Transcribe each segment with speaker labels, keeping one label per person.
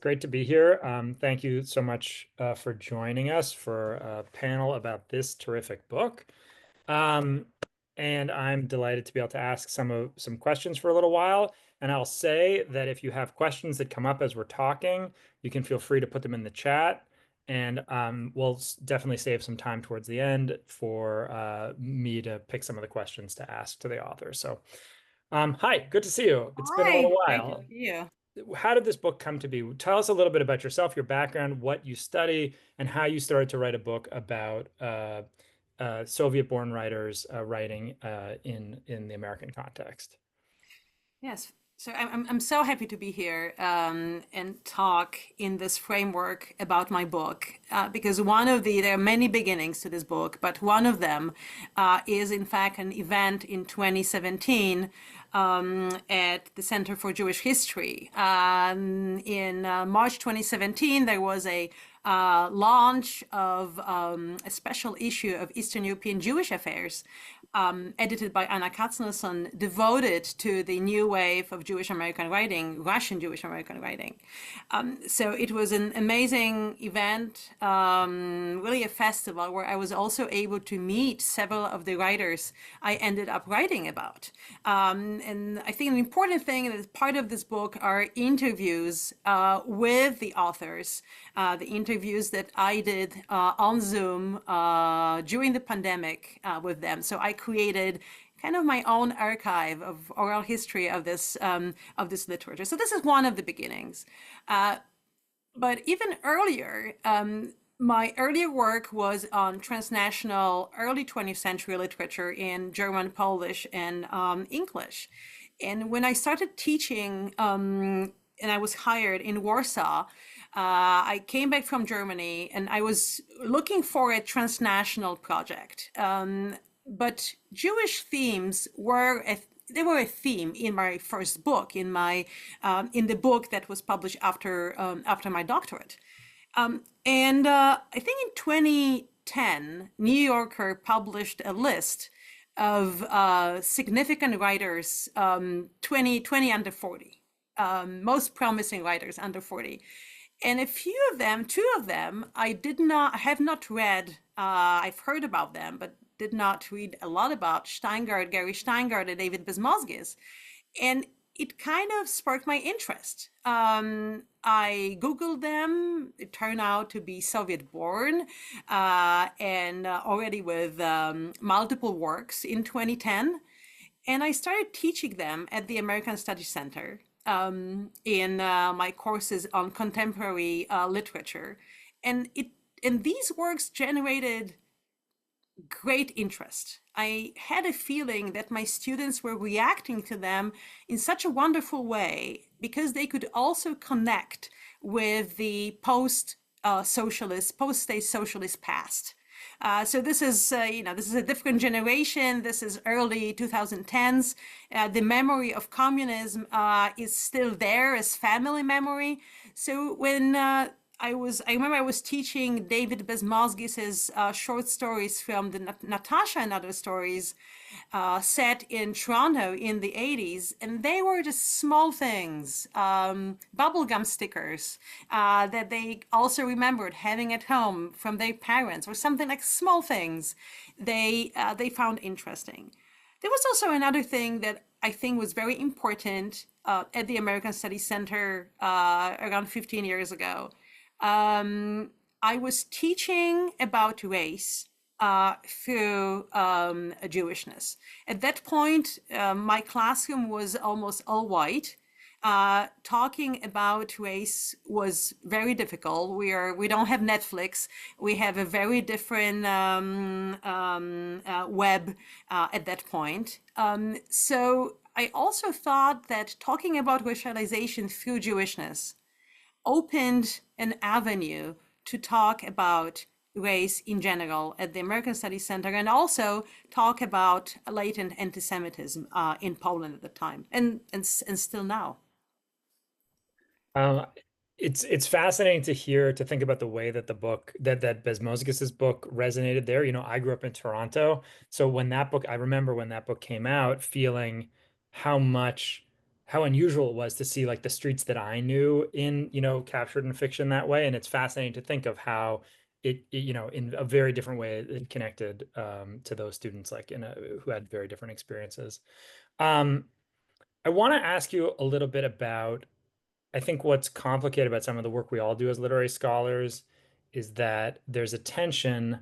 Speaker 1: Great to be here. Thank you so much for joining us for a panel about this terrific book. Um, and I'm delighted to be able to ask some questions for a little while. And I'll say that if you have questions that come up as we're talking, you can feel free to put them in the chat. And we'll definitely save some time towards the end for me to pick some of the questions to ask to the author. So, hi, good to see you. It's been a little
Speaker 2: Hi, great to
Speaker 1: while.
Speaker 2: see you.
Speaker 1: How did this book come to be? Tell us a little bit about yourself, your background, what you study, and how you started to write a book about Soviet-born writers writing in the American context.
Speaker 2: Yes, so I'm so happy to be here and talk in this framework about my book because there are many beginnings to this book, but one of them is in fact an event in 2017 at the Center for Jewish History. In March 2017, there was a launch of a special issue of Eastern European Jewish Affairs, edited by Anna Katznelson, devoted to the new wave of Jewish American writing, Russian Jewish American writing. So it was an amazing event, really a festival where I was also able to meet several of the writers I ended up writing about. And I think an important thing that is part of this book are interviews with the authors, the interviews that I did on Zoom during the pandemic with them. So I created kind of my own archive of oral history of this literature. So this is one of the beginnings. But even earlier, my earlier work was on transnational early 20th century literature in German, Polish, and English. And when I started teaching, and I was hired in Warsaw, I came back from Germany and I was looking for a transnational project. But Jewish themes were a theme in my first book, in the book that was published after my doctorate. I think in 2010, New Yorker published a list of significant writers, 20 under 40, most promising writers under 40. And a few of them, two of them, have not read. I've heard about them, but did not read a lot about Shteyngart, Gary Shteyngart, and David Bezmozgis. And it kind of sparked my interest. I Googled them. It turned out to be Soviet-born and already with multiple works in 2010. And I started teaching them at the American Studies Center in my courses on contemporary literature. And these works generated great interest. I had a feeling that my students were reacting to them in such a wonderful way because they could also connect with the post-socialist, post-state socialist past. So this is a different generation. This is early 2010s. The memory of communism is still there as family memory. So when I remember I was teaching David Bezmozgis's short stories from the Natasha and Other Stories set in Toronto in the 80s, and they were just small things, bubblegum stickers that they also remembered having at home from their parents, or something like small things they found interesting. There was also another thing that I think was very important at the American Studies Center around 15 years ago. I was teaching about race through Jewishness. At that point, my classroom was almost all white. Talking about race was very difficult. We don't have Netflix. We have a very different web at that point. So I also thought that talking about racialization through Jewishness opened an avenue to talk about race in general at the American Studies Center and also talk about latent anti-Semitism in Poland at the time and still now.
Speaker 1: Uh, it's fascinating to think about the way that the book that Bezmozgis's book resonated there. You know, I grew up in Toronto, so I remember when that book came out, feeling how much how unusual it was to see like the streets that I knew in, captured in fiction that way. And it's fascinating to think of how in a very different way, it connected to those students, like who had very different experiences. Um, I want to ask you a little bit about, I think what's complicated about some of the work we all do as literary scholars is that there's a tension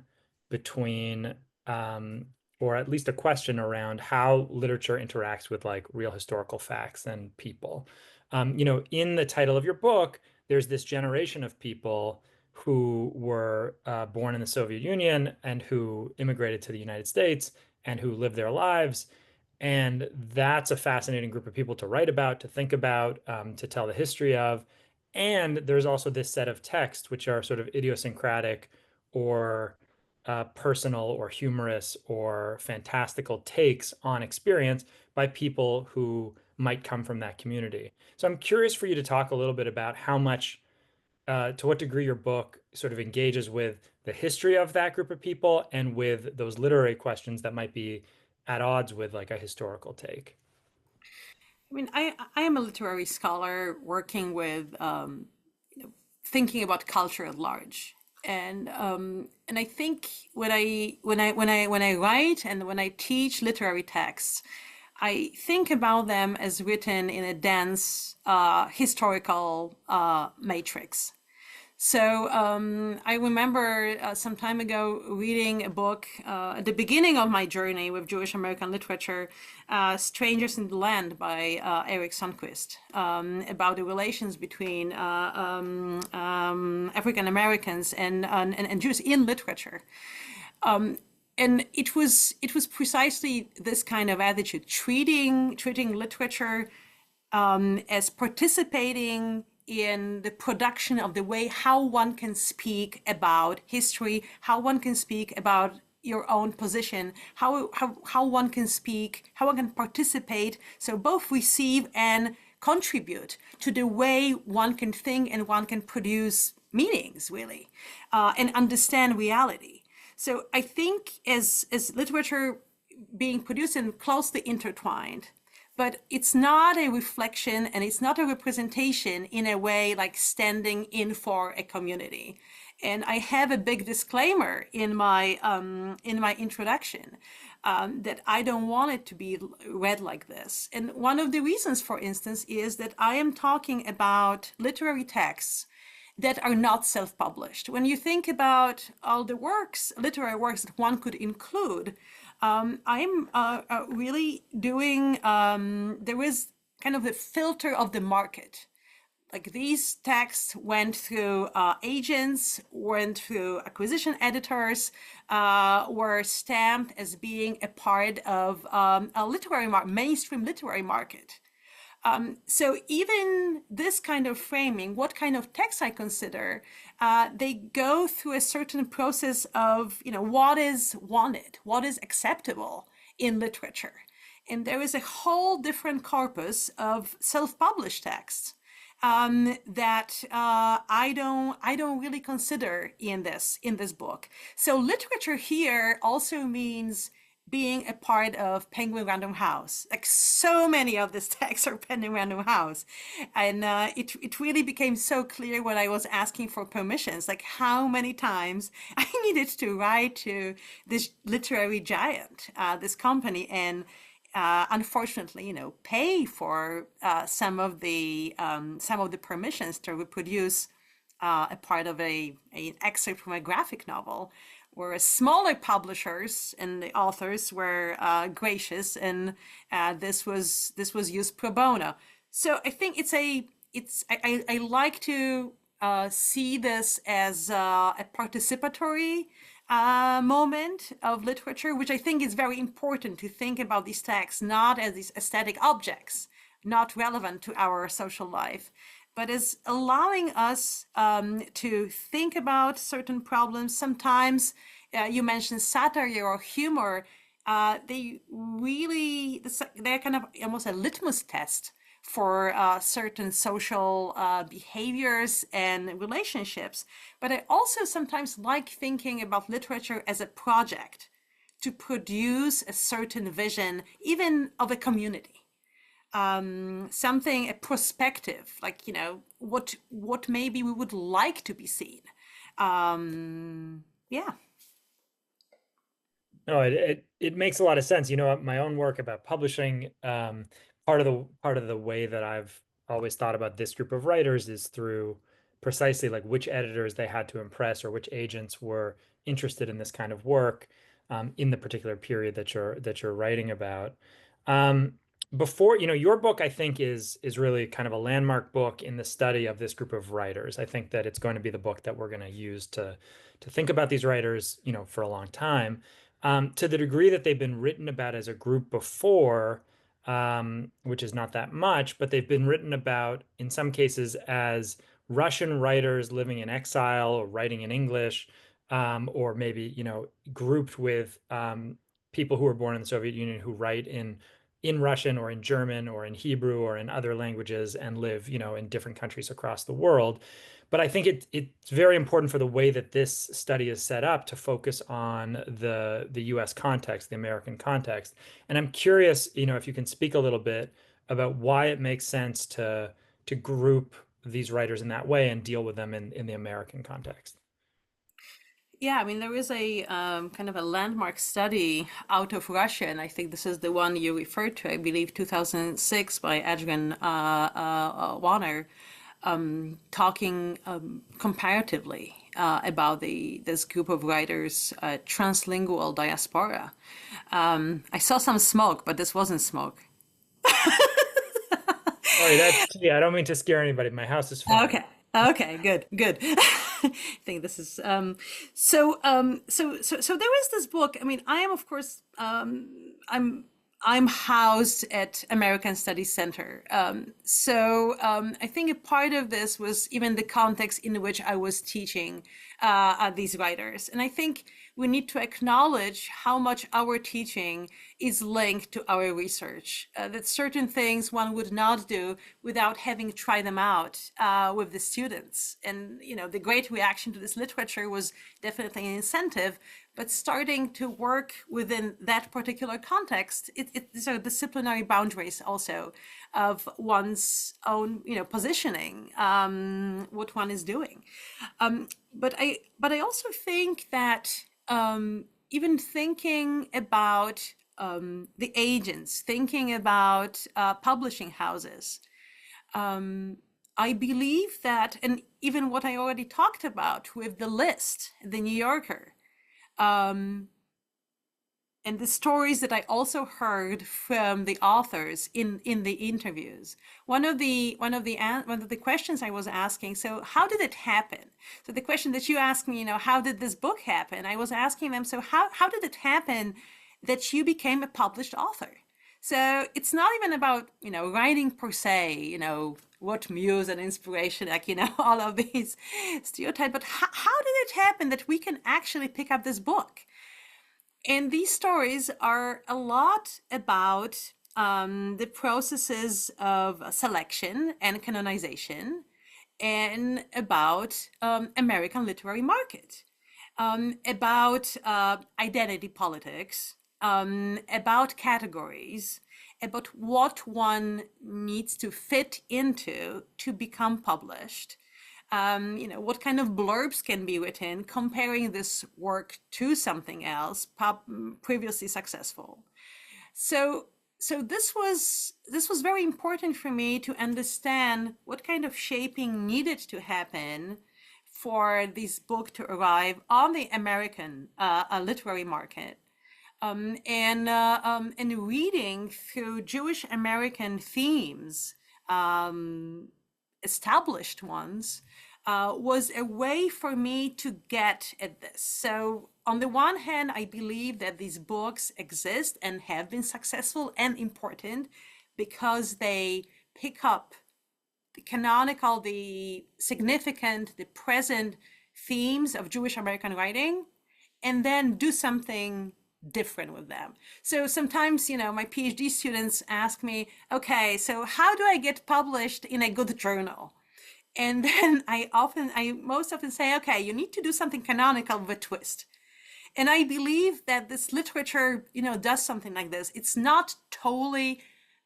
Speaker 1: between, um, or at least a question around how literature interacts with like real historical facts and people. In the title of your book, there's this generation of people who were born in the Soviet Union and who immigrated to the United States and who lived their lives. And that's a fascinating group of people to write about, to think about, to tell the history of. And there's also this set of texts, which are sort of idiosyncratic or personal or humorous or fantastical takes on experience by people who might come from that community. So I'm curious for you to talk a little bit about how much, to what degree your book sort of engages with the history of that group of people and with those literary questions that might be at odds with like a historical take.
Speaker 2: I mean, I am a literary scholar working with thinking about culture at large, and I think when I write and when I teach literary texts, I think about them as written in a dense historical matrix. So I remember some time ago reading a book at the beginning of my journey with Jewish American literature, Strangers in the Land by Eric Sundquist, about the relations between African Americans and Jews in literature. And it was precisely this kind of attitude, treating literature as participating in the production of the way how one can speak about history, how one can speak about your own position, how one can speak, how one can participate, so both receive and contribute to the way one can think and one can produce meanings, really, and understand reality. So I think as literature being produced and closely intertwined, but it's not a reflection and it's not a representation in a way like standing in for a community. And I have a big disclaimer in my introduction that I don't want it to be read like this. And one of the reasons, for instance, is that I am talking about literary texts that are not self-published. When you think about all the works, literary works that one could include, I'm really doing, there is kind of the filter of the market. Like these texts went through agents, went through acquisition editors, were stamped as being a part of a mainstream literary market. So even this kind of framing, what kind of text I consider, they go through a certain process of, what is wanted, what is acceptable in literature. And there is a whole different corpus of self-published texts that I don't really consider in this book. So literature here also means being a part of Penguin Random House. Like so many of these texts are Penguin Random House. And it really became so clear when I was asking for permissions, like how many times I needed to write to this literary giant, this company, and unfortunately, pay for some of the permissions to reproduce a part of an excerpt from a graphic novel, whereas smaller publishers and the authors were gracious, and this was used pro bono. So I think I like to see this as a participatory moment of literature, which I think is very important, to think about these texts not as these aesthetic objects, not relevant to our social life, but as allowing us to think about certain problems. Sometimes you mentioned satire or humor. They're kind of almost a litmus test for certain social behaviors and relationships. But I also sometimes like thinking about literature as a project to produce a certain vision, even of a community. something, a perspective, like, what maybe we would like to be seen. Yeah.
Speaker 1: No, it makes a lot of sense. My own work about publishing, part of the way that I've always thought about this group of writers is through precisely like which editors they had to impress or which agents were interested in this kind of work, in the particular period that you're writing about. Um, your book, I think, is really kind of a landmark book in the study of this group of writers. I think that it's going to be the book that we're going to use to think about these writers, for a long time. To the degree that they've been written about as a group before, which is not that much, but they've been written about in some cases as Russian writers living in exile or writing in English, or maybe, grouped with people who were born in the Soviet Union who write in Russian or in German or in Hebrew or in other languages and live, in different countries across the world. But I think it's very important for the way that this study is set up to focus on the U.S. context, the American context. And I'm curious, if you can speak a little bit about why it makes sense to group these writers in that way and deal with them in the American context.
Speaker 2: Yeah, I mean, there is a kind of a landmark study out of Russia, and I think this is the one you referred to, I believe 2006 by Adrian Warner, talking comparatively about this group of writers, translingual diaspora. I saw some smoke, but this wasn't smoke.
Speaker 1: Sorry, I don't mean to scare anybody. My house is fine.
Speaker 2: Okay. Okay, good, good. I think this is so there is this book. I mean, I am of course I'm housed at American Studies Center. I think a part of this was even the context in which I was teaching these writers. And I think we need to acknowledge how much our teaching is linked to our research, that certain things one would not do without having tried them out with the students. And, the great reaction to this literature was definitely an incentive, but starting to work within that particular context, these are disciplinary boundaries also of one's own, positioning, what one is doing. But I also think that even thinking about the agents, thinking about publishing houses, I believe that, and even what I already talked about with the list, the New Yorker, and the stories that I also heard from the authors in the interviews. One of the questions I was asking, so how did it happen? So the question that you asked me, how did this book happen? I was asking them, so how did it happen that you became a published author? So it's not even about, writing per se, what muse and inspiration, like, all of these stereotypes, but how did it happen that we can actually pick up this book? And these stories are a lot about the processes of selection and canonization, and about American literary market, about identity politics, about categories, about what one needs to fit into to become published. What kind of blurbs can be written comparing this work to something else previously successful. So this was very important for me to understand what kind of shaping needed to happen for this book to arrive on the American literary market. And reading through Jewish American themes, established ones, was a way for me to get at this. So on the one hand, I believe that these books exist and have been successful and important because they pick up the canonical, the significant, the present themes of Jewish American writing, and then do something different with them. So sometimes, my PhD students ask me, okay, so how do I get published in a good journal? And then I most often say, okay, you need to do something canonical with a twist. And I believe that this literature, does something like this. It's not totally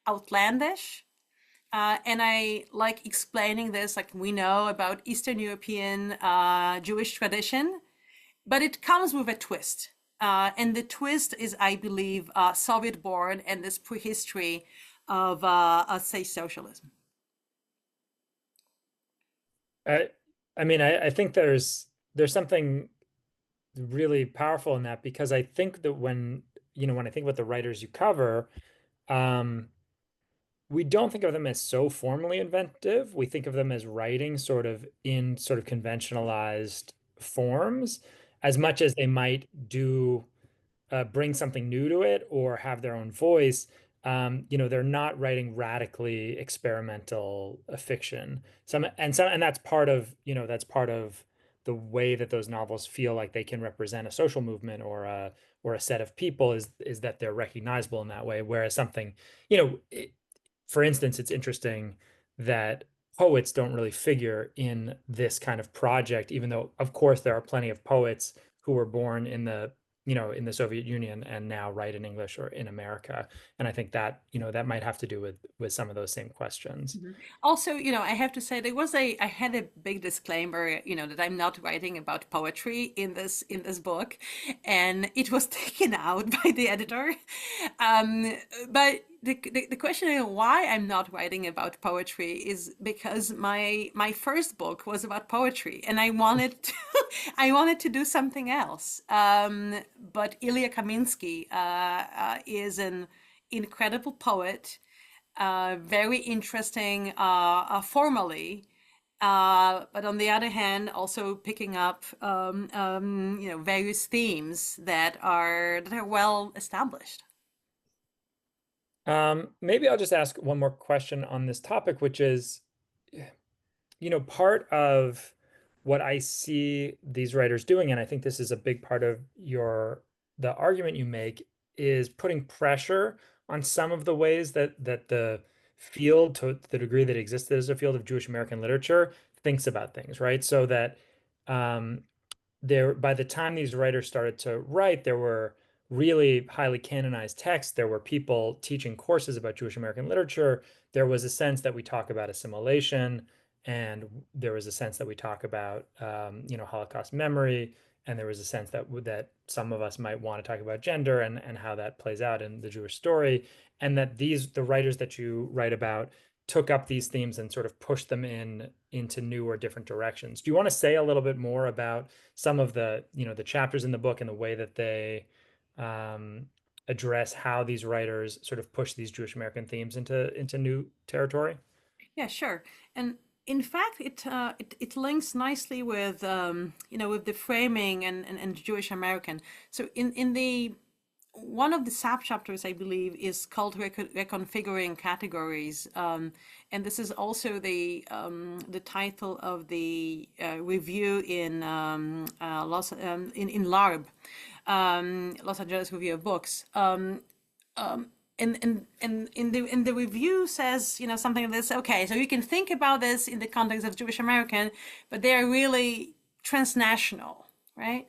Speaker 2: outlandish. And I like explaining this, like we know about Eastern European Jewish tradition, but it comes with a twist. And the twist is, I believe, Soviet born and this prehistory of, say, socialism.
Speaker 1: I, I mean, I think there's something really powerful in that, because I think that when I think about the writers you cover, um, we don't think of them as so formally inventive. We think of them as writing sort of in sort of conventionalized forms, as much as they might do bring something new to it or have their own voice. They're not writing radically experimental fiction. And that's part of the way that those novels feel like they can represent a social movement or a set of people is that they're recognizable in that way. Whereas something, you know, it, for instance, it's interesting that poets don't really figure in this kind of project, even though, of course, there are plenty of poets who were born in the Soviet Union and now write in English or in America. And I think that might have to do with some of those same questions.
Speaker 2: Mhm. Also, I have to say I had a big disclaimer, that I'm not writing about poetry in this book, and it was taken out by the editor. Um, but the question is why I'm not writing about poetry is because my first book was about poetry, and I wanted to, I wanted to do something else. But Ilya Kaminsky is an incredible poet, very interesting formally, but on the other hand, also picking up various themes that are well established.
Speaker 1: Maybe I'll just ask one more question on this topic, which is, part of what I see these writers doing, and I think this is a big part of the argument you make, is putting pressure on some of the ways that the field, to the degree that exists as a field of Jewish American literature, thinks about things, right? So that um, by the time these writers started to write, there were really highly canonized texts. There were people teaching courses about Jewish American literature. There was a sense that we talk about assimilation, and there was a sense that we talk about Holocaust memory, and there was a sense that some of us might want to talk about gender and how that plays out in the Jewish story, and that the writers that you write about took up these themes and sort of pushed them into new or different directions. Do you want to say a little bit more about some of the chapters in the book and the way that they um, address how these writers sort of push these Jewish American themes into new territory?
Speaker 2: Yeah, sure. And in fact, it links nicely with with the framing and Jewish American. So in the one of the sub chapters, I believe, is called Reconfiguring Categories, and this is also the title of the review in in LARB, Los Angeles Review of Books. And in the review says, something like this. Okay, so you can think about this in the context of Jewish American, but they are really transnational, right?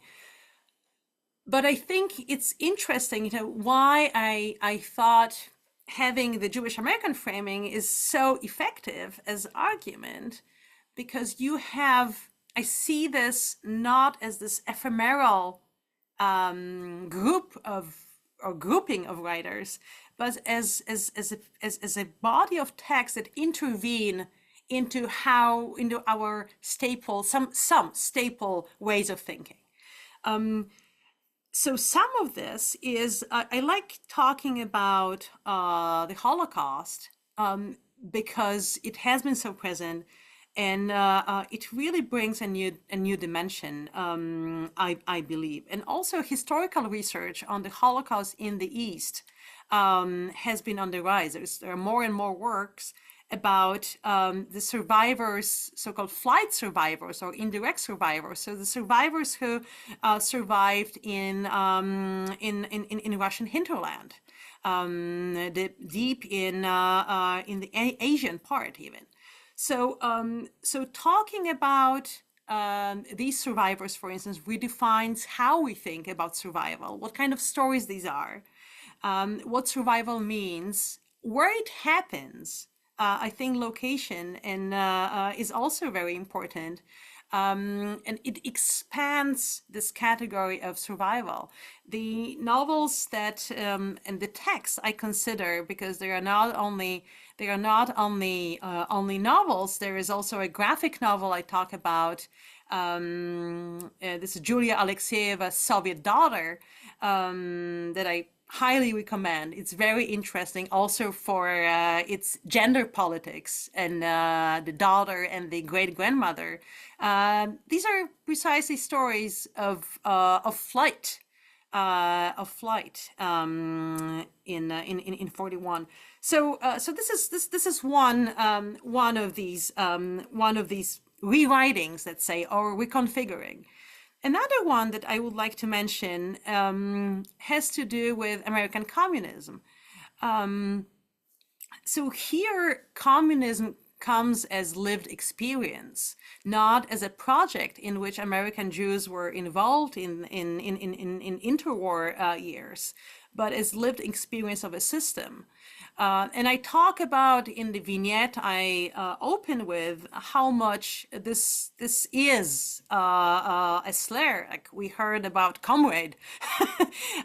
Speaker 2: But I think it's interesting, why I thought having the Jewish American framing is so effective as argument, because I see this not as this ephemeral group of or grouping of writers, but as a body of text that intervene into our some staple ways of thinking. So some of this is I like talking about the Holocaust, because it has been so present, and it really brings a new dimension, I believe. And also historical research on the Holocaust in the East has been on the rise. There are more and more works about the survivors, so-called flight survivors or indirect survivors. So the survivors who survived in Russian hinterland, deep in the Asian part even. So talking about these survivors, for instance, redefines how we think about survival, what kind of stories these are, what survival means, where it happens, I think location is also very important. And it expands this category of survival. The novels that and the texts I consider, because they are not only novels. There is also a graphic novel I talk about. This is Julia Alexeyeva's Soviet Daughter, that I highly recommend. It's very interesting also for its gender politics and the daughter and the great grandmother. These are precisely stories of flight, in 41. So this is one of these rewritings, let's say, or reconfiguring. Another one that I would like to mention has to do with American communism. So here, communism comes as lived experience, not as a project in which American Jews were involved in interwar years, but as lived experience of a system. And I talk about in the vignette I open with how much this is a slur. Like we heard about Comrade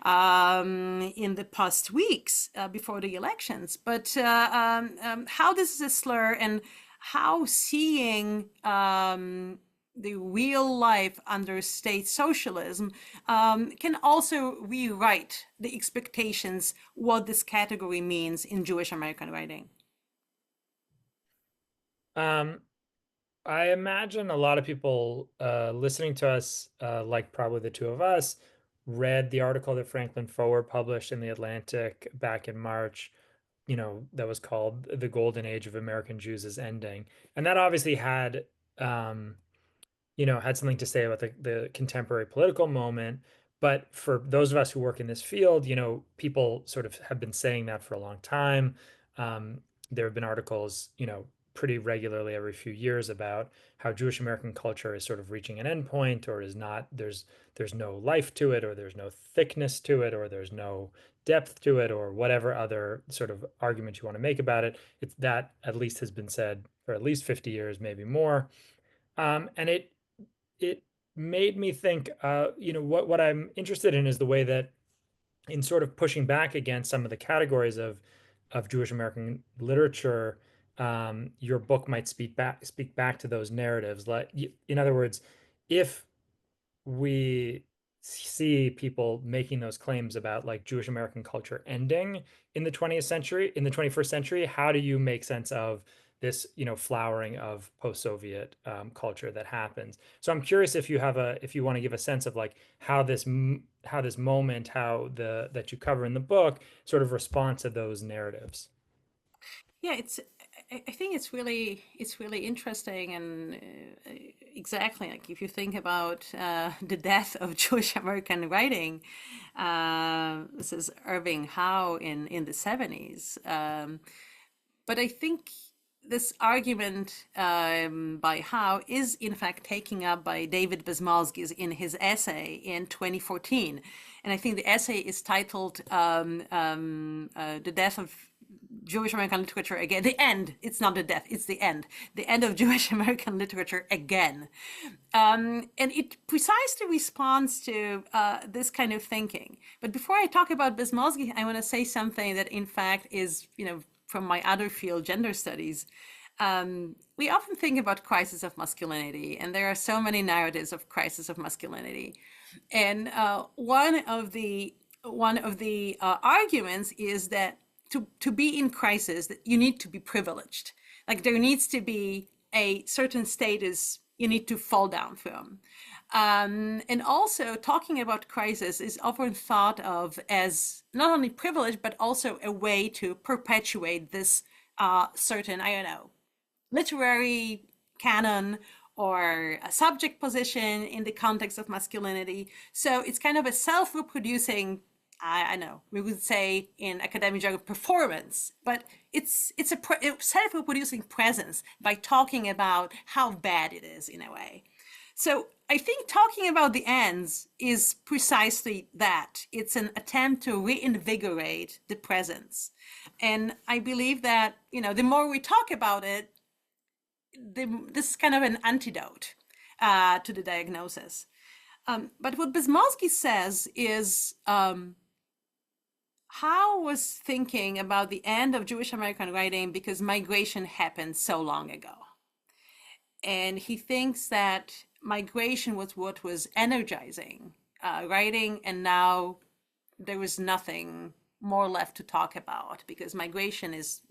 Speaker 2: in the past weeks before the elections, but how this is a slur, and how seeing the real life under state socialism can also rewrite the expectations, what this category means in Jewish American writing.
Speaker 1: I imagine a lot of people listening to us, like probably the two of us, read the article that Franklin Foer published in The Atlantic back in March, that was called "The Golden Age of American Jews is Ending." And that obviously had, had something to say about the contemporary political moment. But for those of us who work in this field, people sort of have been saying that for a long time. There have been articles, pretty regularly every few years about how Jewish American culture is sort of reaching an endpoint, or is not. There's no life to it, or there's no thickness to it, or there's no depth to it, or whatever other sort of argument you want to make about it. It's that at least has been said for at least 50 years, maybe more. And it made me think, what I'm interested in is the way that, in sort of pushing back against some of the categories of Jewish American literature, your book might speak back to those narratives. Like, in other words, if we see people making those claims about like Jewish American culture ending in the 20th century, in the 21st century, how do you make sense of this, flowering of post-Soviet culture that happens? So I'm curious if you want to give a sense of like how this moment, that you cover in the book sort of responds to those narratives.
Speaker 2: Yeah, I think it's really interesting, and exactly, like if you think about the death of Jewish American writing, this is Irving Howe in the 70s. But I think this argument by Howe is in fact taken up by David Bezmozgis in his essay in 2014. And I think the essay is titled "The Death of Jewish American Literature Again." The end. It's not the death, it's the end. The end of Jewish American literature again. And it precisely responds to this kind of thinking. But before I talk about Bezmozgis, I want to say something that in fact is, from my other field, gender studies. We often think about crisis of masculinity, and there are so many narratives of crisis of masculinity. And one of the arguments is that to be in crisis, that you need to be privileged. Like there needs to be a certain status you need to fall down from. And also talking about crisis is often thought of as not only privilege, but also a way to perpetuate this certain, I don't know, literary canon or a subject position in the context of masculinity. So it's kind of a self-reproducing, I know, we would say in academic jargon, performance, but it's a self-reproducing presence by talking about how bad it is in a way. So I think talking about the ends is precisely that. It's an attempt to reinvigorate the presence. And I believe that, the more we talk about it, this is kind of an antidote to the diagnosis. But what Bezmozgis says is, Howe was thinking about the end of Jewish American writing because migration happened so long ago. And he thinks that migration was what was energizing writing, and now there was nothing more left to talk about because migration is,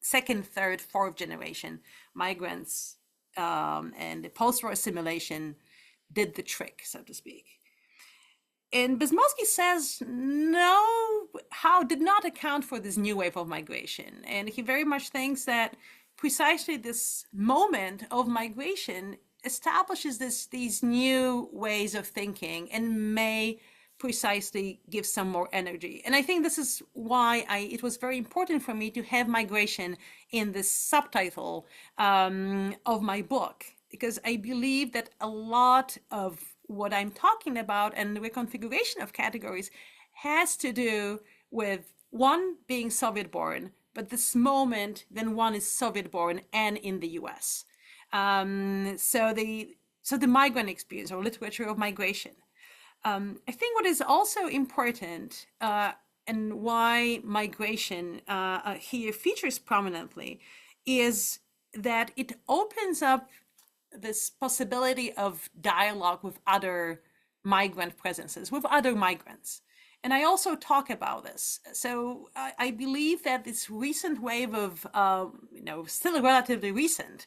Speaker 2: second, third, fourth generation migrants, and the post-war assimilation did the trick, so to speak. And Bezmozgis says, no, Howe did not account for this new wave of migration. And he very much thinks that precisely this moment of migration establishes these new ways of thinking and may precisely give some more energy. And I think this is why it was very important for me to have migration in the subtitle of my book, because I believe that a lot of what I'm talking about and the reconfiguration of categories has to do with one, being Soviet born, but this moment when one is Soviet born and in the US. So the migrant experience or literature of migration. I think what is also important and why migration here features prominently is that it opens up this possibility of dialogue with other migrant presences, with other migrants. And I also talk about this. So I believe that this recent wave of, still a relatively recent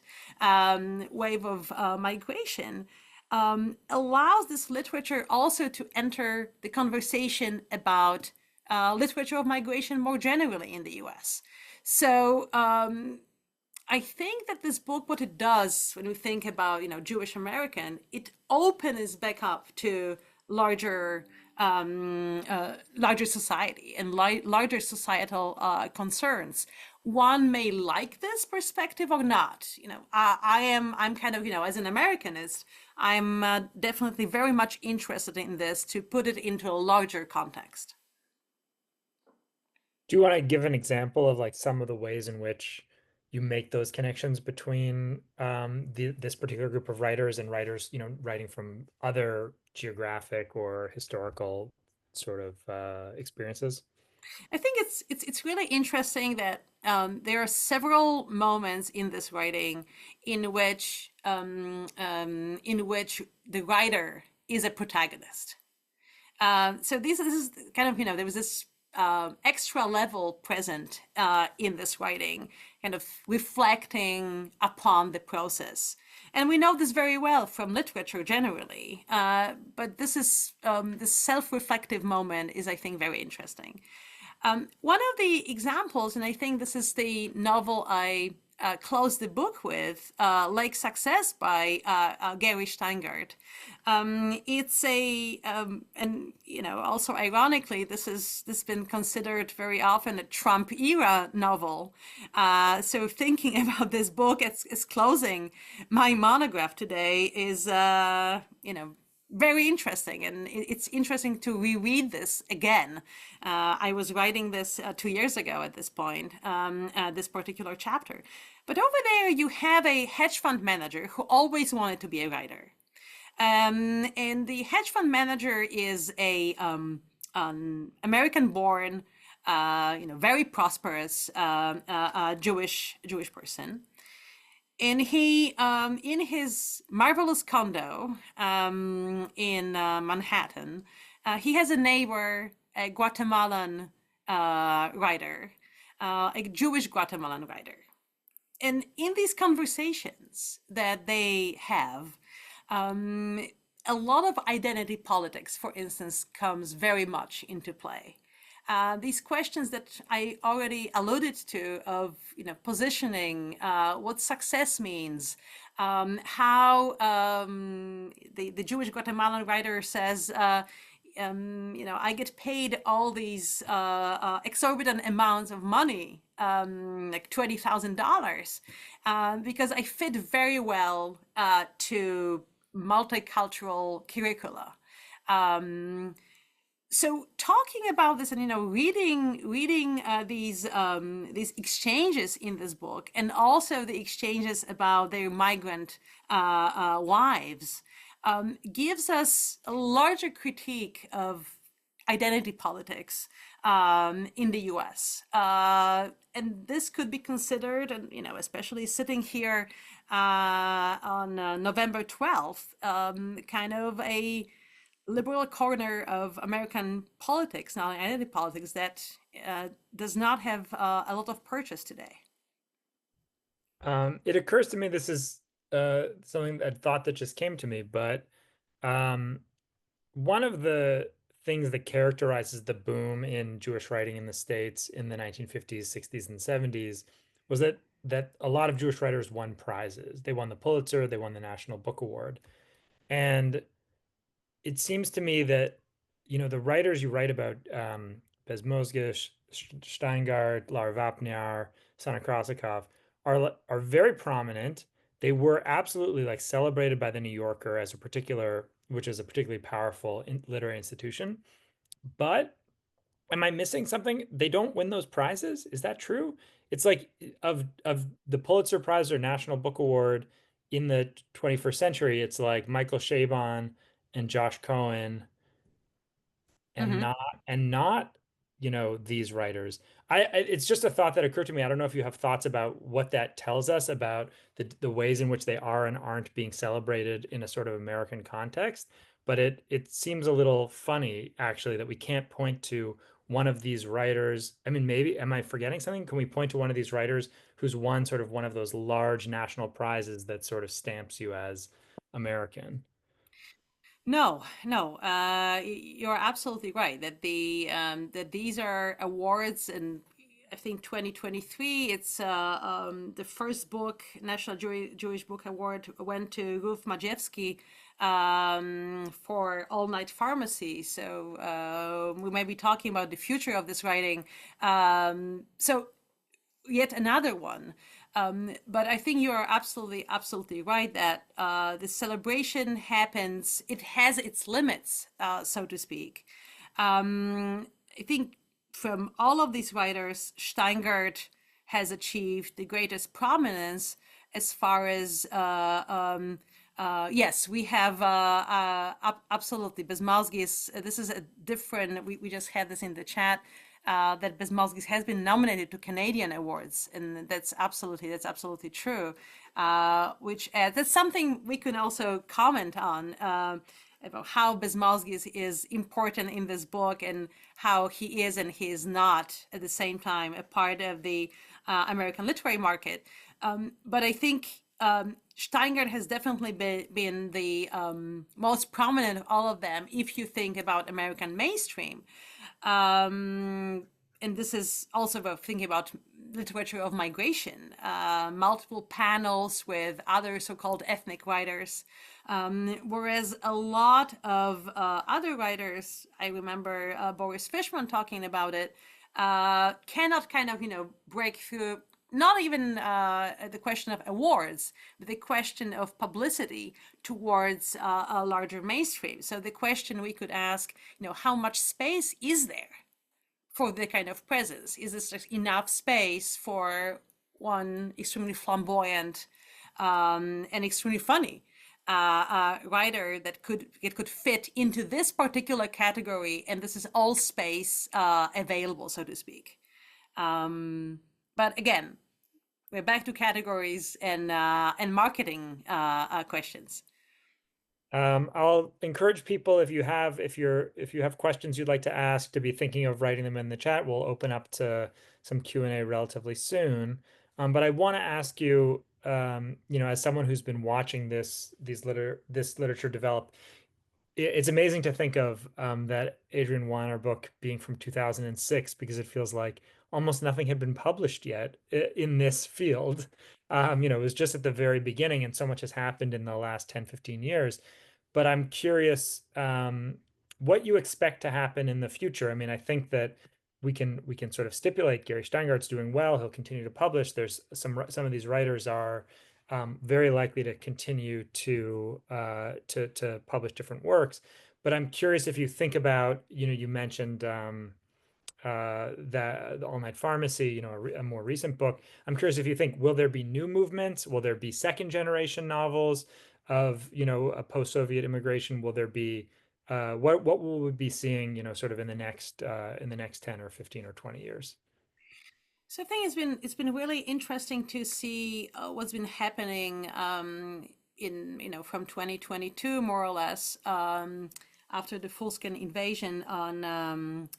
Speaker 2: wave of migration allows this literature also to enter the conversation about literature of migration more generally in the US. So I think that this book, what it does when we think about, Jewish American, it opens back up to larger society and larger societal concerns. One may like this perspective or not. I'm kind of, as an Americanist, I'm definitely very much interested in this to put it into a larger context.
Speaker 1: Do you want to give an example of like some of the ways in which you make those connections between this particular group of writers and writers, writing from other geographic or historical sort of experiences?
Speaker 2: I think it's really interesting that there are several moments in this writing in which the writer is a protagonist. So this is kind of, there was this extra level present in this writing, kind of reflecting upon the process. And we know this very well from literature generally, but this self-reflective moment is, I think, very interesting. One of the examples, and I think this is the novel I closed the book with, Lake Success by Gary Shteyngart. It's and also ironically, this has been considered very often a Trump era novel. So thinking about this book as closing my monograph today is, very interesting, and it's interesting to reread this again. I was writing this 2 years ago at this point, this particular chapter. But over there, you have a hedge fund manager who always wanted to be a writer. And the hedge fund manager is an American-born, very prosperous Jewish person. And he, in his marvelous condo in Manhattan, he has a neighbor, a Guatemalan writer, a Jewish Guatemalan writer. And in these conversations that they have, a lot of identity politics, for instance, comes very much into play. These questions that I already alluded to of, positioning, what success means, how the Jewish Guatemalan writer says, I get paid all these exorbitant amounts of money, like $20,000, because I fit very well to multicultural curricula. Um, so talking about this and reading these exchanges in this book, and also the exchanges about their migrant wives, gives us a larger critique of identity politics in the US. And this could be considered, and especially sitting here on November 12th, kind of a liberal corner of American politics, now identity politics, that does not have a lot of purchase today.
Speaker 1: It occurs to me this is something a thought that just came to me, but um, one of the things that characterizes the boom in Jewish writing in the States in the 1950s, 60s, and 70s was that a lot of Jewish writers won prizes. They won the Pulitzer, they won the National Book Award. And it seems to me that, the writers you write about, Bezmozgis, Shteyngart, Lara Vapnyar, Krasikov, are very prominent. They were absolutely like celebrated by the New Yorker as a particular, which is a particularly powerful literary institution. But am I missing something? They don't win those prizes? Is that true? It's like of the Pulitzer Prize or National Book Award in the 21st century, it's like Michael Chabon and Josh Cohen and
Speaker 2: Mm-hmm.
Speaker 1: not these writers. It's just a thought that occurred to me. I don't know if you have thoughts about what that tells us about the ways in which they are and aren't being celebrated in a sort of American context, but it seems a little funny actually that we can't point to one of these writers. I mean, maybe am I forgetting something? Can we point to one of these writers who's won sort of one of those large national prizes that sort of stamps you as American?
Speaker 2: No, no, you're absolutely right that that these are awards, and I think 2023 it's the first book National Jewish Book Award went to Ruth Majewski for All Night Pharmacy. So we may be talking about the future of this writing. So yet another one. But I think you are absolutely right that the celebration happens, it has its limits, so to speak. I think from all of these writers, Shteyngart has achieved the greatest prominence as far as yes, we have absolutely Bezmozgis. This is a different. We just had this in the chat that Bezmozgis has been nominated to Canadian awards, and that's absolutely true. Which that's something we can also comment on. About how Bezmozgis is important in this book and how he is and he is not at the same time a part of the American literary market. But I think Shteyngart has definitely been the most prominent of all of them if you think about American mainstream. And this is also about thinking about literature of migration, multiple panels with other so-called ethnic writers. Whereas a lot of other writers, I remember Boris Fishman talking about it, cannot kind of, break through not even the question of awards, but the question of publicity towards a larger mainstream. So the question we could ask, how much space is there for the kind of presence? Is this enough space for one extremely flamboyant and extremely funny writer that could fit into this particular category, and this is all space available, so to speak. But again, we're back to categories and marketing questions.
Speaker 1: I'll encourage people if you have questions you'd like to ask to be thinking of writing them in the chat. We'll open up to some Q&A relatively soon. But I want to ask you, as someone who's been watching this literature develop, it's amazing to think of that Adrian Weiner book being from 2006 because it feels like almost nothing had been published yet in this field. It was just at the very beginning, and so much has happened in the last 10, 15 years. But I'm curious what you expect to happen in the future. I mean, I think that we can sort of stipulate Gary Steingart's doing well. He'll continue to publish. There's some of these writers are very likely to continue to publish different works. But I'm curious if you think about, you mentioned that the All Night Pharmacy, a more recent book. I'm curious if you think, will there be new movements? Will there be second generation novels of, a post-Soviet immigration? Will there be what will we be seeing, sort of in the next 10 or 15 or 20 years?
Speaker 2: So I think it's been really interesting to see what's been happening in from 2022 more or less after the full-scale invasion on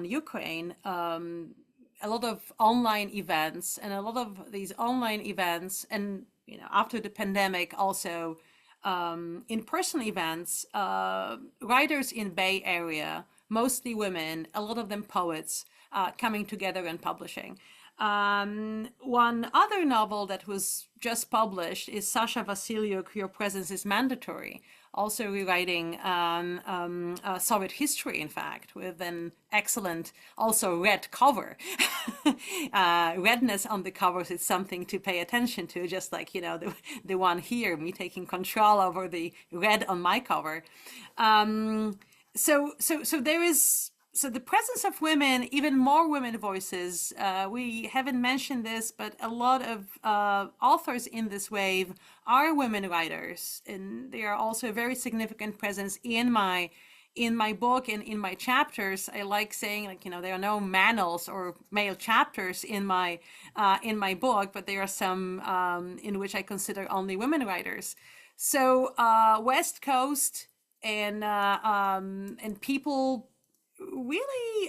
Speaker 2: Ukraine. A lot of online events, and a lot of these online events, and after the pandemic also in-person events. Writers in Bay Area, mostly women, a lot of them poets, coming together and publishing. One other novel that was just published is Sasha Vasyliuk, Your Presence is Mandatory, also rewriting Soviet history, in fact, with an excellent, also red cover. Redness on the covers is something to pay attention to, just like, the one here, me taking control over the red on my cover. So there is, so the presence of women, even more women voices. We haven't mentioned this, but a lot of authors in this wave are women writers, and they are also a very significant presence in my book and in my chapters. I like saying, like, there are no manuals or male chapters in my book, but there are some in which I consider only women writers. So West Coast and people really,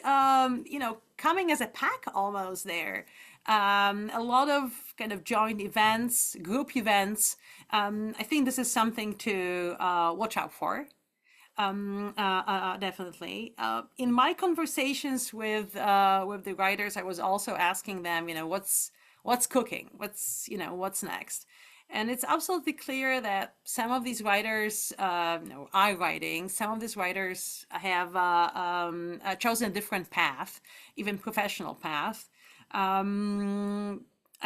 Speaker 2: coming as a pack almost there. A lot of kind of joint events, group events. I think this is something to watch out for. Definitely. In my conversations with the writers, I was also asking them, what's cooking, what's next. And it's absolutely clear that some of these writers are writing. Some of these writers have chosen a different path, even professional path. I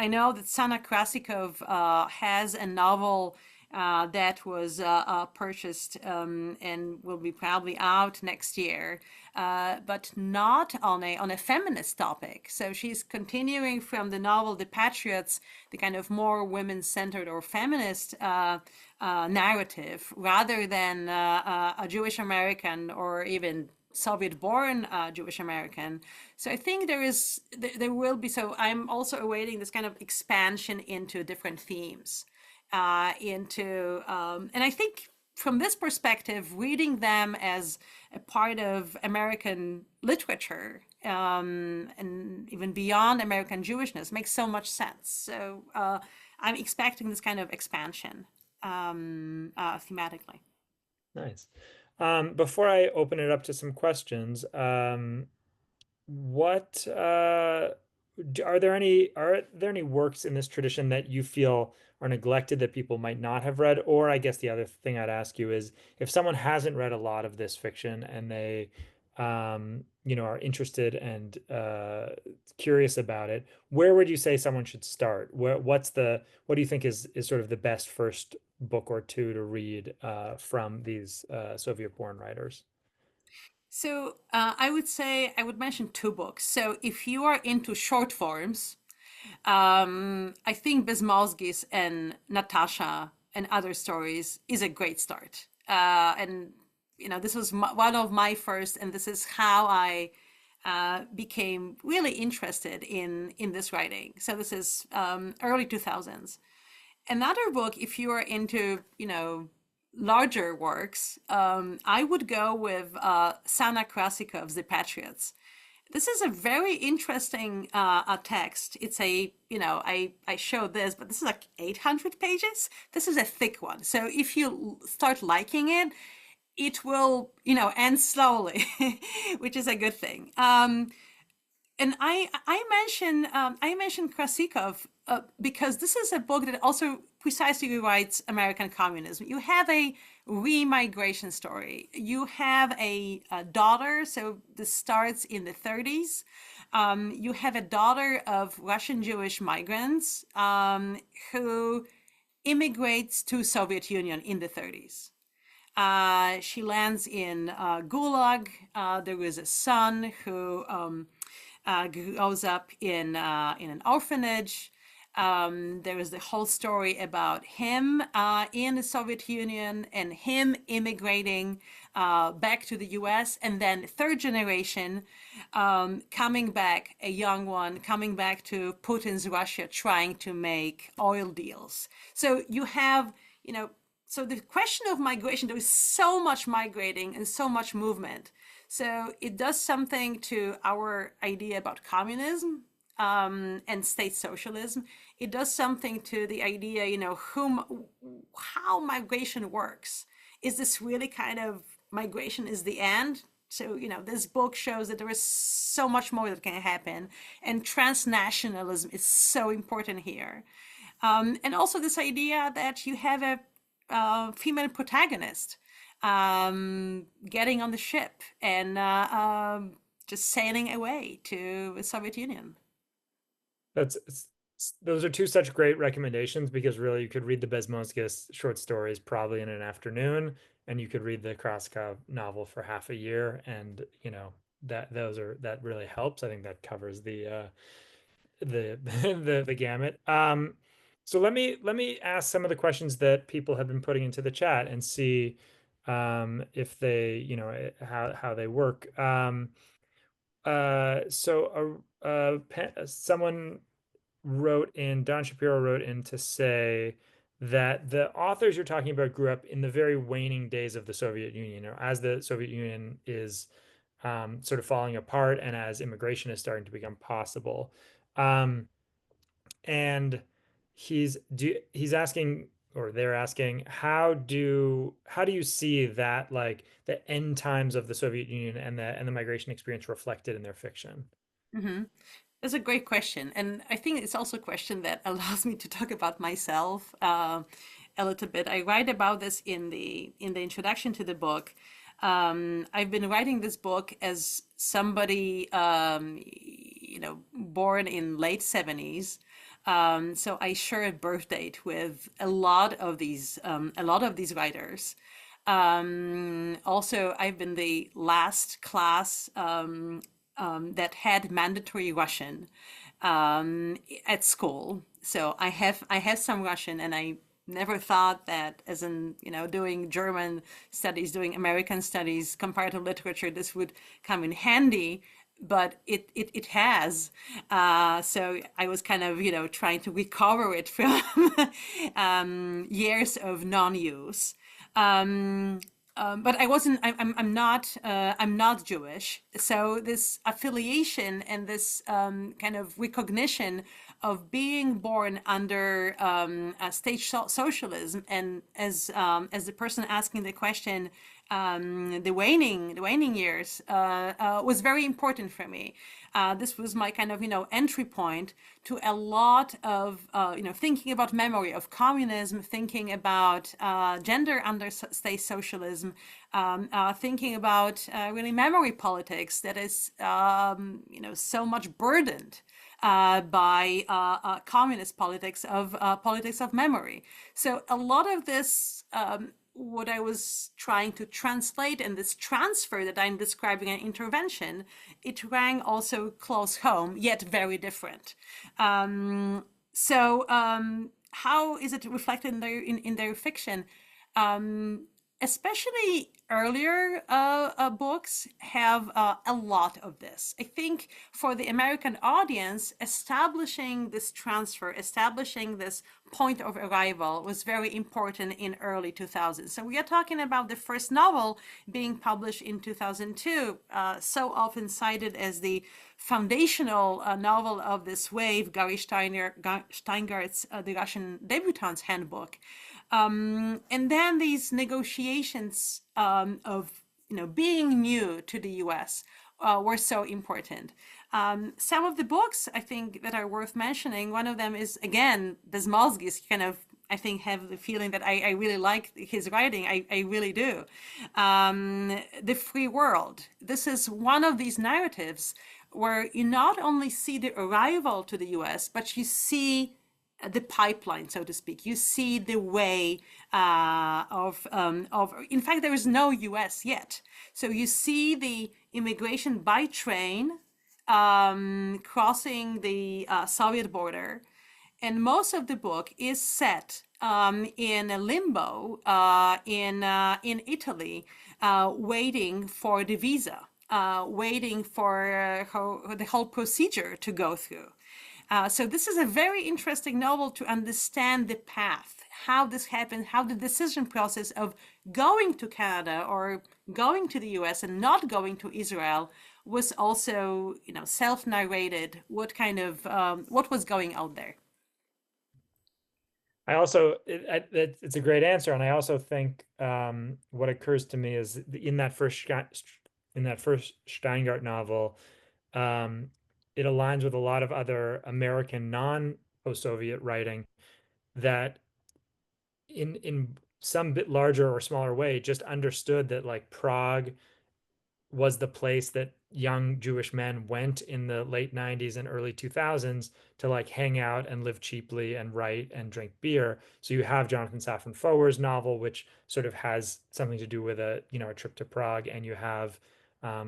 Speaker 2: know that Sana Krasikov has a novel that was purchased and will be probably out next year, but not on a feminist topic. So she's continuing from the novel The Patriots, the kind of more women-centered or feminist narrative, rather than a Jewish American or even Soviet-born Jewish American. So I think there will be. So I'm also awaiting this kind of expansion into different themes. And I think from this perspective, reading them as a part of American literature and even beyond American Jewishness makes so much sense. So I'm expecting this kind of expansion thematically.
Speaker 1: Nice. Before I open it up to some questions, what are there any works in this tradition that you feel are neglected that people might not have read? Or I guess the other thing I'd ask you is, if someone hasn't read a lot of this fiction and they are interested and curious about it, where would you say someone should start? What do you think is sort of the best first book or two to read from these Soviet-born writers?
Speaker 2: So I would mention two books. So if you are into short forms, I think Bezmozgis and Natasha and Other Stories is a great start. And this was one of my first, and this is how I became really interested in this writing. So this is early 2000s. Another book, if you are into larger works, I would go with Sana Krasikov's The Patriots. This is a very interesting text. It's I showed this, but this is like 800 pages. This is a thick one. So if you start liking it, it will, end slowly, which is a good thing. And I mentioned Krasikov because this is a book that also precisely rewrites American communism. You have a re-migration story. You have a daughter, so this starts in the 30s. You have a daughter of Russian Jewish migrants who immigrates to Soviet Union in the 30s. She lands in Gulag. There is a son who grows up in an orphanage. There is the whole story about him in the Soviet Union and him immigrating back to the US, and then third generation coming back, a young one coming back to Putin's Russia, trying to make oil deals. So you have, so the question of migration, there is so much migrating and so much movement. So it does something to our idea about communism and state socialism. It does something to the idea, how migration works. Is this really kind of migration is the end? So, this book shows that there is so much more that can happen, and transnationalism is so important here. And also this idea that you have a female protagonist getting on the ship and just sailing away to the Soviet Union.
Speaker 1: Those are two such great recommendations, because really you could read the Bezmozgis short stories probably in an afternoon, and you could read the Krasikov novel for half a year, and that really helps. I think that covers the the gamut. So let me ask some of the questions that people have been putting into the chat and see if they, how they work. Someone Don Shapiro wrote in to say that the authors you're talking about grew up in the very waning days of the Soviet Union, or as the Soviet Union is sort of falling apart and as immigration is starting to become possible. And he's asking, or they're asking, how do you see that, like, the end times of the Soviet Union and the migration experience reflected in their fiction?
Speaker 2: Mm-hmm. That's a great question. And I think it's also a question that allows me to talk about myself a little bit. I write about this in the introduction to the book. I've been writing this book as somebody, born in late 70s. So I share a birth date with a lot of these writers. Also, I've been the last class that had mandatory Russian at school. So I have some Russian, and I never thought that, as in, doing German studies, doing American studies, comparative literature, this would come in handy, but it has. So I was kind of, trying to recover it from years of non-use. But I wasn't. I'm not Jewish. So this affiliation and this kind of recognition of being born under state socialism, and as the person asking the question, the waning years was very important for me. This was my kind of entry point to a lot of thinking about memory of communism, thinking about gender under state socialism, thinking about really memory politics that is so much burdened by communist politics of memory. So a lot of this. What I was trying to translate, and this transfer that I'm describing, an intervention, it rang also close home, yet very different. So how is it reflected in their fiction? Especially earlier books have a lot of this. I think for the American audience, establishing this transfer, establishing this point of arrival was very important in early 2000s. So we are talking about the first novel being published in 2002, so often cited as the foundational novel of this wave, Gary Shteyngart's The Russian Debutante's Handbook. And then these negotiations of being new to the U.S. Were so important. Some of the books I think that are worth mentioning. One of them is, again, Bezmozgis. Kind of, I think, have the feeling that I really like his writing. I really do. The Free World. This is one of these narratives where you not only see the arrival to the U.S., but you see the pipeline, so to speak. You see the way of. In fact, there is no U.S. yet, so you see the immigration by train crossing the Soviet border, and most of the book is set in a limbo in Italy, waiting for the visa, waiting for the whole procedure to go through. So this is a very interesting novel to understand the path, how this happened, how the decision process of going to Canada or going to the US and not going to Israel was also, self-narrated. What was going out there?
Speaker 1: I also it's a great answer, and I also think what occurs to me is in that first Shteyngart novel, um, it aligns with a lot of other American non-post-Soviet writing that in some bit larger or smaller way just understood that like Prague was the place that young Jewish men went in the late 90s and early 2000s to like hang out and live cheaply and write and drink beer. So you have Jonathan Safran Foer's novel, which sort of has something to do with a trip to Prague, and you have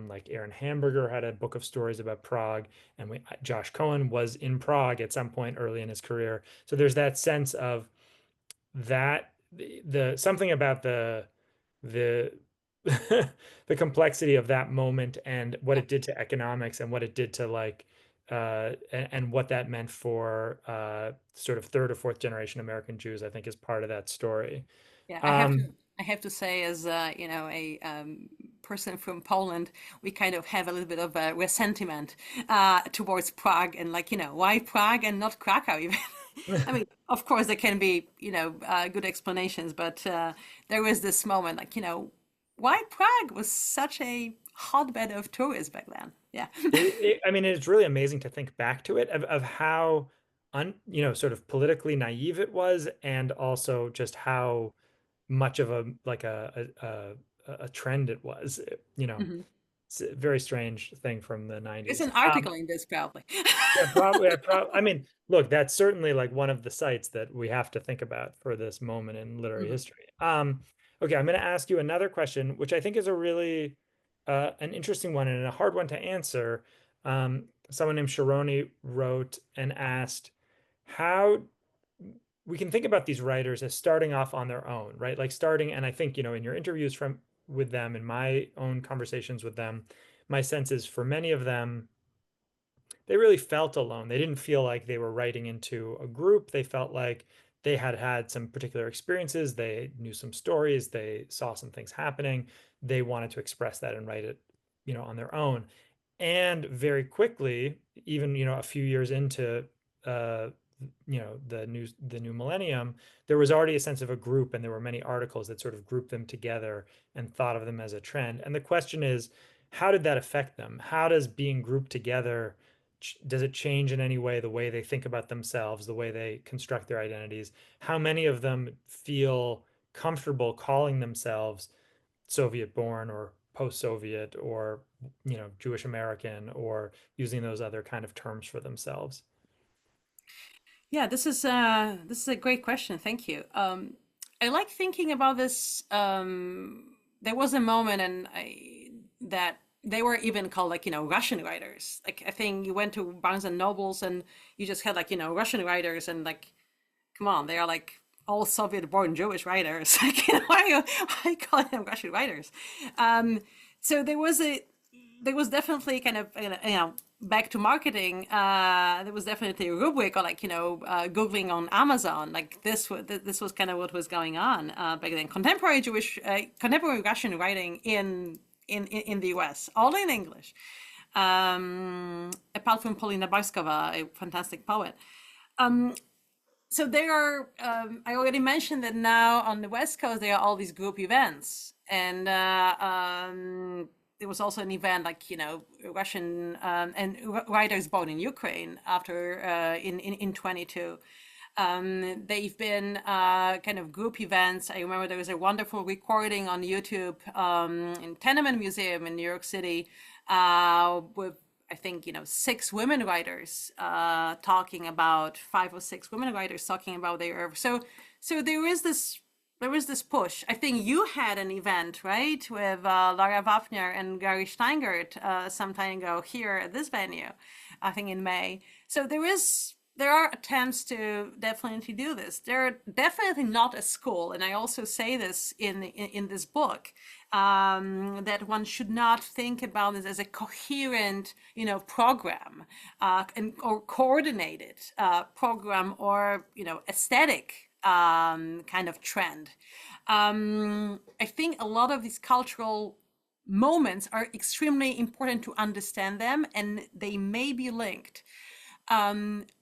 Speaker 1: like Aaron Hamburger had a book of stories about Prague, and Josh Cohen was in Prague at some point early in his career. So there's that sense of that the something about the the complexity of that moment and what
Speaker 2: Yeah.
Speaker 1: it did to economics and what it did to like and what that meant for sort of third or fourth generation American Jews, I think is part of that story.
Speaker 2: Yeah,
Speaker 1: Um,
Speaker 2: I have to say, as a person from Poland, we kind of have a little bit of a resentment towards Prague, and like, why Prague and not Krakow even? I mean, of course, there can be, good explanations, but there was this moment, like, why Prague was such a hotbed of tourists back then. Yeah.
Speaker 1: I mean, it's really amazing to think back to it of how sort of politically naive it was, and also just how much of a like a trend it was.
Speaker 2: Mhm.
Speaker 1: It's a very strange thing from the
Speaker 2: There's
Speaker 1: 90s.
Speaker 2: an article in this, probably.
Speaker 1: Yeah, probably. I mean, look, that's certainly like one of the sites that we have to think about for this moment in literary
Speaker 2: Mhm.
Speaker 1: history. Okay, I'm going to ask you another question, which I think is a really an interesting one and a hard one to answer. Someone named Sharoni wrote and asked how we can think about these writers as starting off on their own, right? Like starting, and I think, in your interviews from with them, in my own conversations with them, my sense is for many of them they really felt alone. They didn't feel like they were writing into a group. They felt like they had had some particular experiences. They knew some stories. They saw some things happening. They wanted to express that and write it, on their own. And very quickly, even, a few years into, uh, the new millennium, there was already a sense of a group, and there were many articles that sort of grouped them together and thought of them as a trend. And the question is, how did that affect them? How does being grouped together does it change in any way the way they think about themselves, the way they construct their identities? How many of them feel comfortable calling themselves Soviet born or post-Soviet or Jewish American or using those other kind of terms for themselves?
Speaker 2: Yeah, this is a great question. Thank you. I like thinking about this. There was a moment, and that they were even called, like, Russian writers. Like, I think you went to Barnes and Nobles and you just had, like, Russian writers, and like, come on, they are like all Soviet-born Jewish writers. Like, why are you calling them Russian writers? So there was definitely kind of, back to marketing. There was definitely a rubric, or like, googling on Amazon. Like, this was kind of what was going on back then. Contemporary Russian writing in the U.S., all in English. Apart from Polina Barskova, a fantastic poet. So there are, I already mentioned that now on the West Coast, there are all these group events. And there was also an event, like, Russian and writers born in Ukraine after in 22. They've been kind of group events. I remember there was a wonderful recording on YouTube in Tenement Museum in New York City with I think, 6 women writers talking about 5 or 6 women writers talking about their. So there is this push. I think you had an event, right, with Lara Vapnyar and Gary Shteyngart some time ago here at this venue, I think in May. So there are attempts to definitely do this. They're definitely not a school, and I also say this in this book, that one should not think about this as a coherent, program, or coordinated program, or aesthetic kind of trend. I think a lot of these cultural moments are extremely important to understand them, and they may be linked.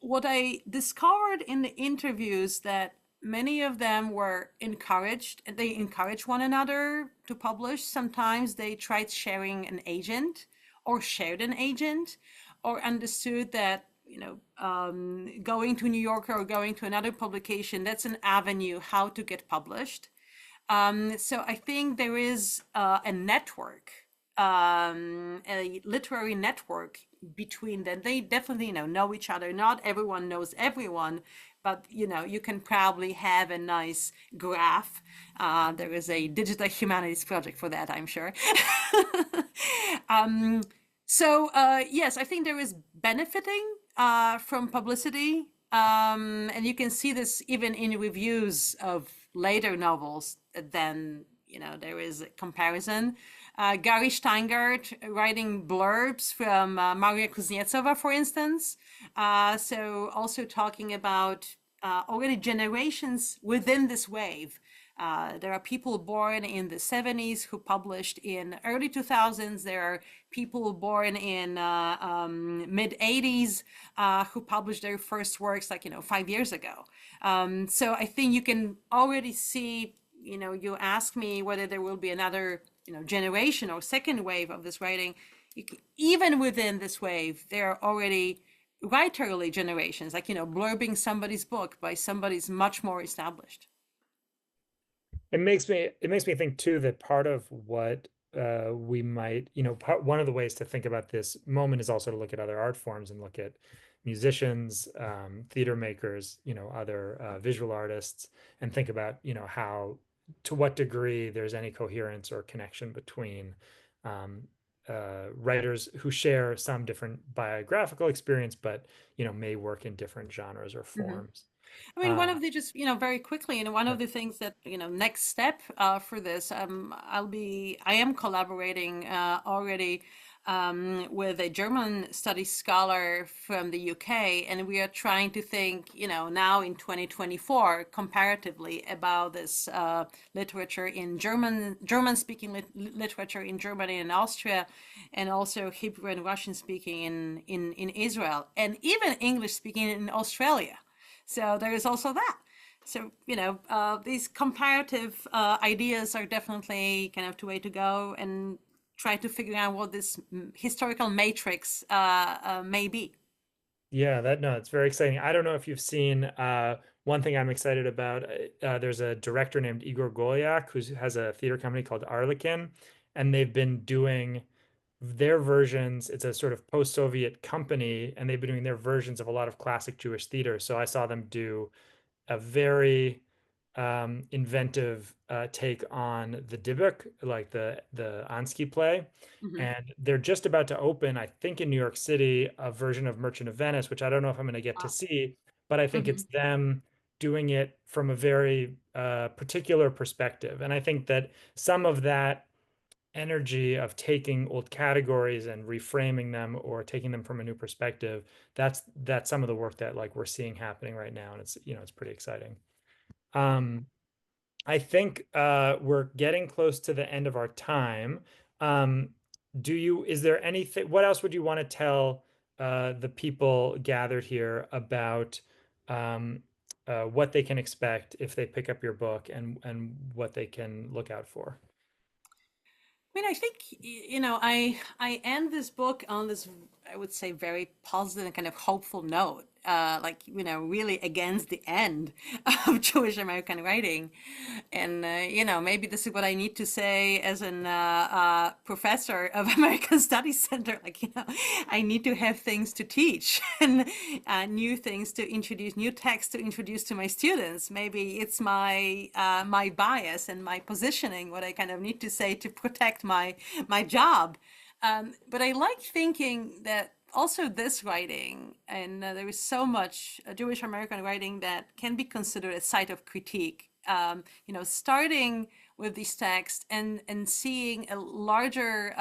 Speaker 2: What I discovered in the interviews, that many of them were encouraged, they encouraged one another to publish. Sometimes they tried sharing an agent, or shared an agent, or understood that, going to New Yorker or going to another publication, that's an avenue how to get published. So I think there is a network, a literary network between them. They definitely, know each other. Not everyone knows everyone, but you can probably have a nice graph. There is a digital humanities project for that, I'm sure. Yes, I think there is benefiting from publicity. And you can see this even in reviews of later novels. Then, there is a comparison. Gary Shteyngart writing blurbs from Maria Kuznetsova, for instance. So also talking about already generations within this wave. There are people born in the 70s who published in early 2000s. There are people born in mid 80s who published their first works 5 years ago. So I think you can already see, you ask me whether there will be another, generation or second wave of this writing. Even within this wave, there are already writerly generations, blurbing somebody's book by somebody's much more established.
Speaker 1: It makes me think too that part of what we might, one of the ways to think about this moment is also to look at other art forms and look at musicians, theater makers, other visual artists, and think about, how, to what degree there's any coherence or connection between writers who share some different biographical experience, but, may work in different genres or
Speaker 2: Mhm.
Speaker 1: forms.
Speaker 2: I mean, one
Speaker 1: Uh,
Speaker 2: of the just, very quickly, and one
Speaker 1: yeah.
Speaker 2: of the things that, next step for this, I am collaborating already with a German studies scholar from the UK, and we are trying to think, now in 2024, comparatively about this literature in German-speaking literature in Germany and Austria, and also Hebrew and Russian-speaking in Israel, and even English-speaking in Australia. So there is also that. So, these comparative ideas are definitely kind of the way to go, and try to figure out what this historical matrix may be.
Speaker 1: Yeah, no, it's very exciting. I don't know if you've seen one thing I'm excited about. There's a director named Igor Golyak who has a theater company called Arlekin, and they've been doing their versions. It's a sort of post-Soviet company, and they've been doing their versions of a lot of classic Jewish theater. So I saw them do a very inventive take on the Dybbuk, like the Ansky play.
Speaker 2: Hmm.
Speaker 1: And they're just about to open, I think, in New York City, a version of Merchant of Venice, which I don't know if I'm going to get to
Speaker 2: Wow.
Speaker 1: see, but I think
Speaker 2: Hmm.
Speaker 1: it's them doing it from a very particular perspective. And I think that some of that energy of taking old categories and reframing them or taking them from a new perspective, that's some of the work that like we're seeing happening right now, and it's pretty exciting. um I think we're getting close to the end of our time. um is there anything, what else would you want to tell the people gathered here about um what they can expect if they pick up your book, and what they can look out for?
Speaker 2: I mean, I think, I end this book on this, I would say, very positive and kind of hopeful note. like, really against the end of Jewish American writing. And, maybe this is what I need to say as an professor of American Studies Center. Like, I need to have things to teach and new things to introduce, new texts to introduce to my students. Maybe it's my bias and my positioning, what I kind of need to say to protect my job. But I like thinking that also this writing, and there is so much Jewish American writing that can be considered a site of critique. Starting with these texts and seeing a larger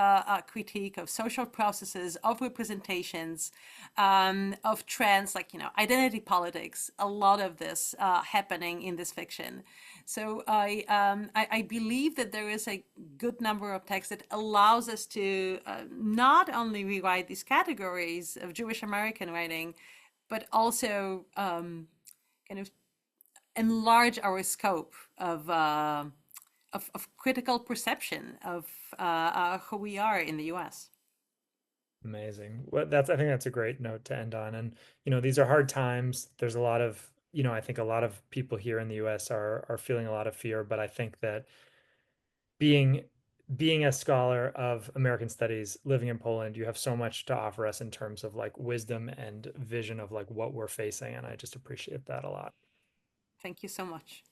Speaker 2: critique of social processes, of representations, of trends like identity politics. A lot of this happening in this fiction. So I believe that there is a good number of texts that allows us to not only rewrite these categories of Jewish American writing, but also kind of enlarge our scope of critical perception of who we are in the U.S.
Speaker 1: Amazing. Well, I think that's a great note to end on. And, these are hard times. There's a lot of, I think a lot of people here in the US are feeling a lot of fear, but I think that being being a scholar of American studies living in Poland, you have so much to offer us in terms of like wisdom and vision of like what we're facing. And I just appreciate that a lot.
Speaker 2: Thank you so much.